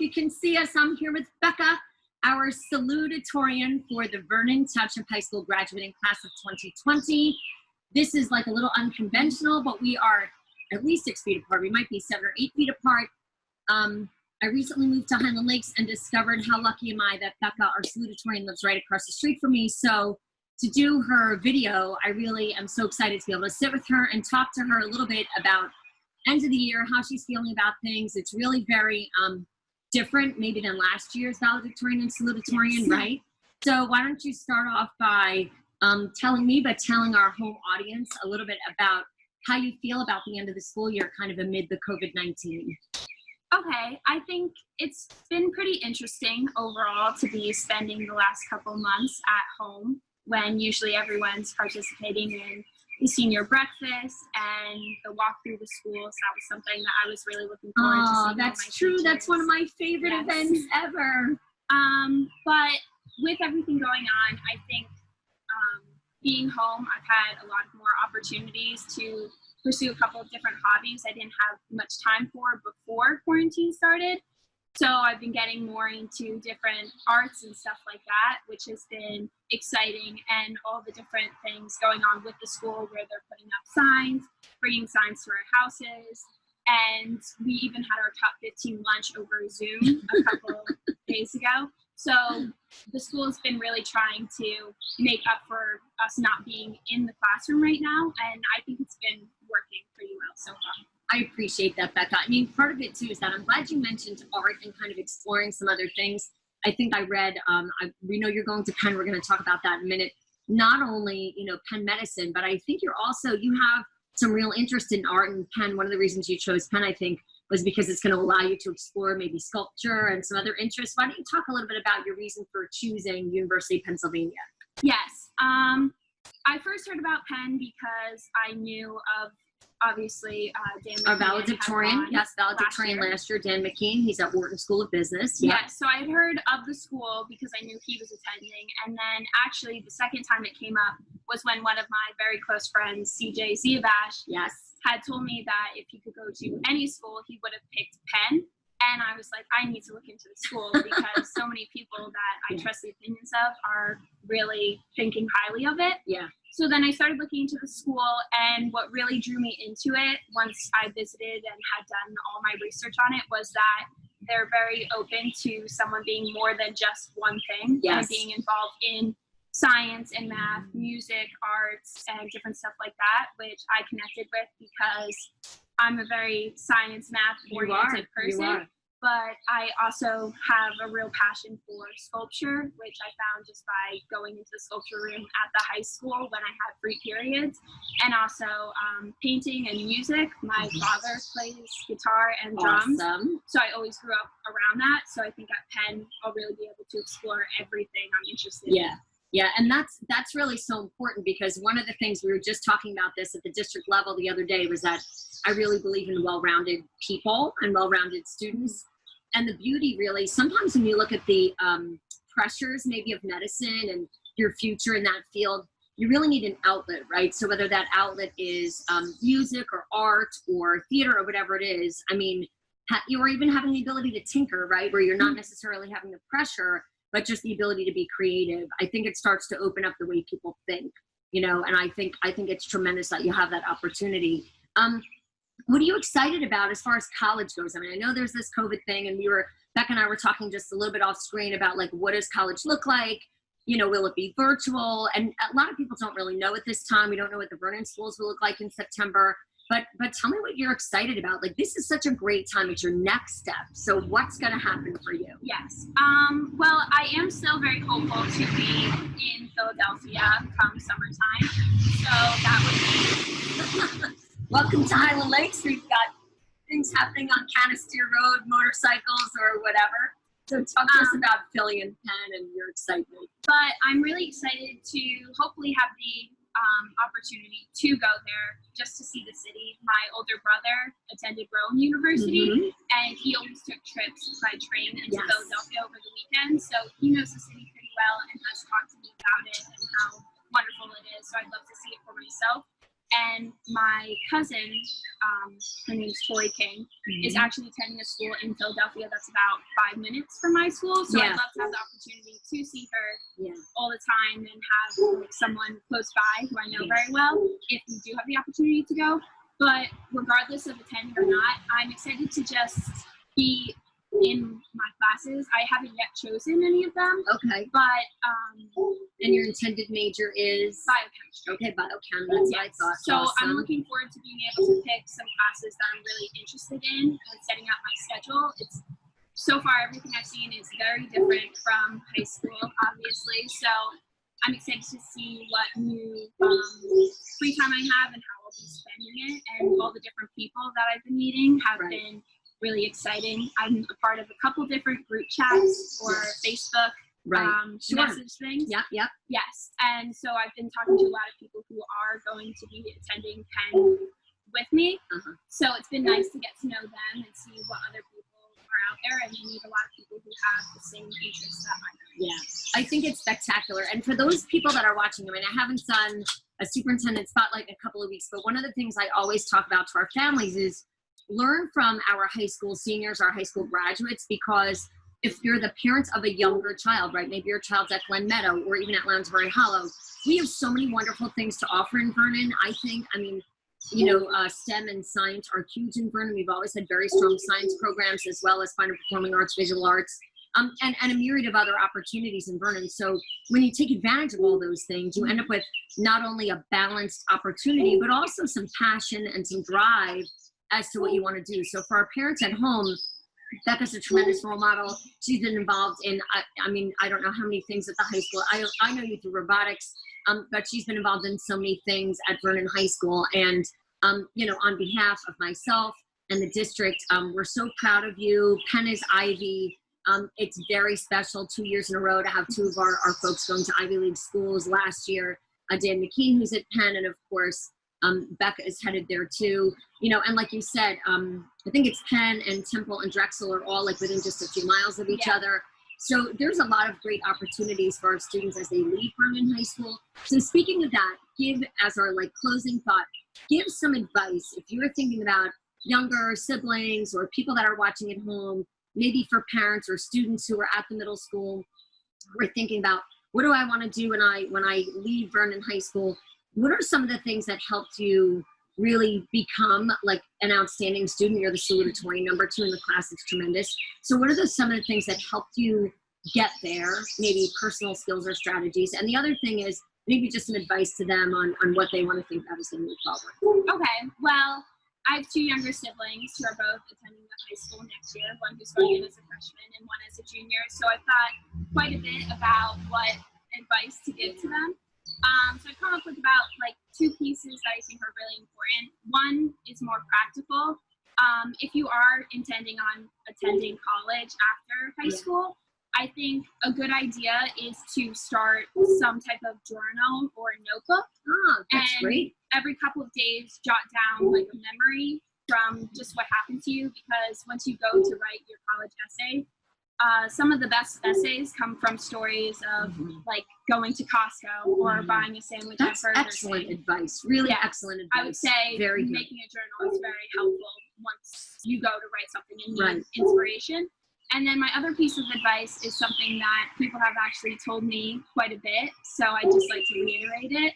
you can see us. I'm here with Becka, our salutatorian for the Vernon Township High School graduating class of 2020. This is like a little unconventional, but we are at least 6 feet apart. We might be 7 or 8 feet apart. I recently moved to Highland Lakes and discovered how lucky am I that Becka, our salutatorian, lives right across the street from me. So to do her video, I really am so excited to be able to sit with her and talk to her a little bit about end of the year, how she's feeling about things. It's really very different maybe than last year's valedictorian and salutatorian, yes. Right? So why don't you start off by telling me, but telling our whole audience a little bit about how you feel about the end of the school year kind of amid the COVID-19. Okay, I think it's been pretty interesting overall to be spending the last couple months at home when usually everyone's participating in the senior breakfast and the walk through the schools. That was something that I was really looking forward to seeing. That's true. Teachers. That's one of my favorite events ever. But with everything going on, I think being home, I've had a lot more opportunities to pursue a couple of different hobbies I didn't have much time for before quarantine started. So I've been getting more into different arts and stuff like that, which has been exciting, and all the different things going on with the school where they're putting up signs, bringing signs to our houses, and we even had our top 15 lunch over Zoom a couple days ago. So the school has been really trying to make up for us not being in the classroom right now, and I think it's been working pretty well so far. I appreciate that, Becka. I mean, part of it too is that I'm glad you mentioned art and kind of exploring some other things. I think I read, we know you're going to Penn, we're going to talk about that in a minute. Not only, you know, Penn Medicine, but I think you have some real interest in art in Penn. One of the reasons you chose Penn, I think, was because it's going to allow you to explore maybe sculpture and some other interests. Why don't you talk a little bit about your reason for choosing University of Pennsylvania? Yes. I first heard about Penn because I knew of, obviously, Dan McKean. Our valedictorian, yes, valedictorian last year, Dan McKean. He's at Wharton School of Business. Yeah. Yes, so I had heard of the school because I knew he was attending. And then actually the second time it came up was when one of my very close friends, CJ Ziabash, yes, had told me that if he could go to any school, he would have picked Penn. And I was like, I need to look into the school because so many people that I trust the opinions of are really thinking highly of it. Yeah. So then I started looking into the school, and what really drew me into it once I visited and had done all my research on it was that they're very open to someone being more than just one thing. Yes. And being involved in science and math, music, arts, and different stuff like that, which I connected with because I'm a very science, math-oriented person. You are. But I also have a real passion for sculpture, which I found just by going into the sculpture room at the high school when I had free periods, and also painting and music. My father plays guitar and drums, so I always grew up around that. So I think at Penn, I'll really be able to explore everything I'm interested in. Yeah, and that's really so important, because one of the things we were just talking about this at the district level the other day was that I really believe in well-rounded people and well-rounded students. And the beauty really, sometimes when you look at the pressures maybe of medicine and your future in that field, you really need an outlet, right? So whether that outlet is music or art or theater or whatever it is, I mean, you're even having the ability to tinker, right? Where you're not necessarily having the pressure, but just the ability to be creative. I think it starts to open up the way people think, you know, and I think it's tremendous that you have that opportunity. What are you excited about as far as college goes? I mean, I know there's this COVID thing, and Becka and I were talking just a little bit off screen about, like, what does college look like? You know, will it be virtual? And a lot of people don't really know at this time. We don't know what the Vernon schools will look like in September. But tell me what you're excited about. Like, this is such a great time. It's your next step. So what's going to happen for you? Yes. Well, I am still very hopeful to be in Philadelphia come summertime. So that would be... Welcome to Highland Lakes. We've got things happening on Canister Road, motorcycles or whatever. So talk to us about Philly and Penn and your excitement. But I'm really excited to hopefully have the opportunity to go there just to see the city. My older brother attended Rowan University, and he always took trips by train into Philadelphia over the weekend. So he knows the city pretty well and has talked to me about it and how wonderful it is. So I'd love to see it for myself. And my cousin, her name's Tori King, is actually attending a school in Philadelphia that's about 5 minutes from my school. So I'd love to have the opportunity to see her all the time and have like, someone close by who I know very well if we do have the opportunity to go. But regardless of attending or not, I'm excited to just be in my classes. I haven't yet chosen any of them. Okay. But and your intended major is biochemistry. Okay, biochemistry. That's what I thought. So awesome. I'm looking forward to being able to pick some classes that I'm really interested in and setting out my schedule. It's so far everything I've seen is very different from high school, obviously. So I'm excited to see what new free time I have and how I'll be spending it, and all the different people that I've been meeting have been really exciting. I'm a part of a couple different group chats or Facebook message things. Yes. And so I've been talking to a lot of people who are going to be attending Penn with me. So it's been nice to get to know them and see what other people are out there, and you meet a lot of people who have the same interests that I do. I think it's spectacular. And for those people that are watching, I mean, I haven't done a Superintendent Spotlight in a couple of weeks, but one of the things I always talk about to our families is learn from our high school seniors, our high school graduates, because if you're the parents of a younger child, right, maybe your child's at Glen Meadow or even at Lounsbury Hollow, we have so many wonderful things to offer in Vernon. I think, I mean, you know, STEM and science are huge in Vernon. We've always had very strong science programs, as well as fine and performing arts, visual arts, and a myriad of other opportunities in Vernon. So when you take advantage of all those things, you end up with not only a balanced opportunity, but also some passion and some drive as to what you want to do. So for our parents at home, Becca's a tremendous role model. She's been involved in, I mean, I don't know how many things at the high school. I know you through robotics, but she's been involved in so many things at Vernon High School. And, you know, on behalf of myself and the district, we're so proud of you. Penn is Ivy. It's very special 2 years in a row to have two of our folks going to Ivy League schools. Last year, Dan McKean, who's at Penn, and of course, Becka is headed there too. You know, and like you said, I think it's Penn and Temple and Drexel are all like within just a few miles of each other. So there's a lot of great opportunities for our students as they leave Vernon High School. So speaking of that, give as our like closing thought, give some advice if you're thinking about younger siblings or people that are watching at home, maybe for parents or students who are at the middle school, who are thinking about what do I want to do when I leave Vernon High School? What are some of the things that helped you really become like an outstanding student? You're the salutatorian, #2 in the class. It's tremendous. So what are some of the things that helped you get there? Maybe personal skills or strategies. And the other thing is maybe just some advice to them on what they want to think about as they move forward. Okay, well, I have 2 younger siblings who are both attending the high school next year, one who's going in as a freshman and one as a junior. So I thought quite a bit about what advice to give to them. So I've come up with about like 2 pieces that I think are really important. One is more practical. If you are intending on attending college after high school, I think a good idea is to start some type of journal or a notebook. That's great. Every couple of days, jot down like a memory from just what happened to you, because once you go to write your college essay, some of the best essays come from stories of like going to Costco or buying a sandwich at Burger King. Excellent advice. Really excellent advice. I would say making a journal is very helpful once you go to write something and need inspiration. And then my other piece of advice is something that people have actually told me quite a bit, so I just like to reiterate it,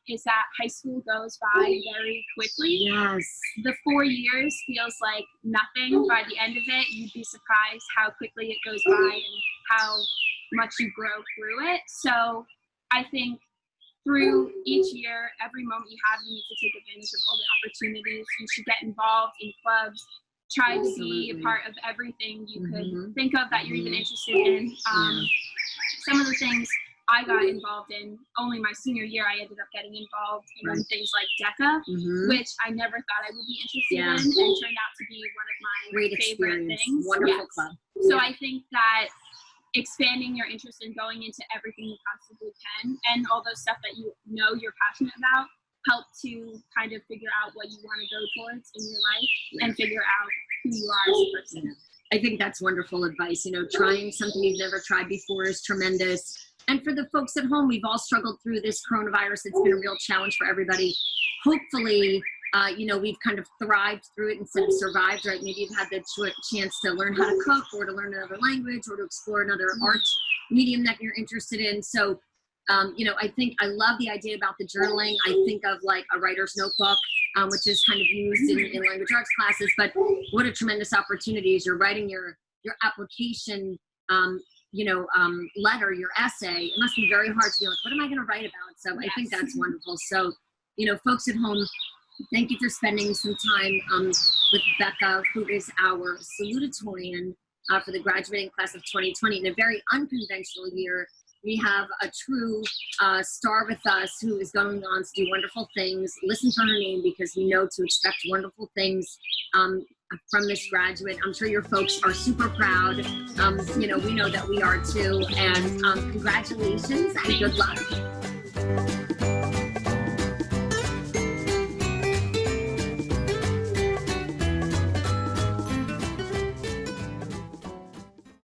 is that high school goes by very quickly. Yes. The 4 years feels like nothing. By the end of it, you'd be surprised how quickly it goes by and how much you grow through it. So I think through each year, every moment you have, you need to take advantage of all the opportunities. You should get involved in clubs. Try to be a part of everything you could think of that you're even interested in. Some of the things I got involved in, only my senior year, I ended up getting involved in things like Becka, which I never thought I would be interested in, and turned out to be one of my favorite things. Wonderful club. So I think that expanding your interest in going into everything you possibly can, and all those stuff that you know you're passionate about, help to kind of figure out what you want to go towards in your life and figure out who you are as a person. I think that's wonderful advice. You know, trying something you've never tried before is tremendous. And for the folks at home, we've all struggled through this coronavirus. It's been a real challenge for everybody. Hopefully, we've kind of thrived through it instead of survived, right? Maybe you've had the chance to learn how to cook or to learn another language or to explore another art medium that you're interested in. So, I think I love the idea about the journaling. I think of like a writer's notebook, which is kind of used in language arts classes, but what a tremendous opportunity is you're writing your application, letter, your essay. It must be very hard to be like, what am I going to write about? So I think that's wonderful. So, folks at home, thank you for spending some time with Becka, who is our salutatorian for the graduating class of 2020. In a very unconventional year, we have a true star with us who is going on to do wonderful things. Listen for her name because we know to expect wonderful things from this graduate. I'm sure your folks are super proud. We know that we are too. And congratulations and good luck.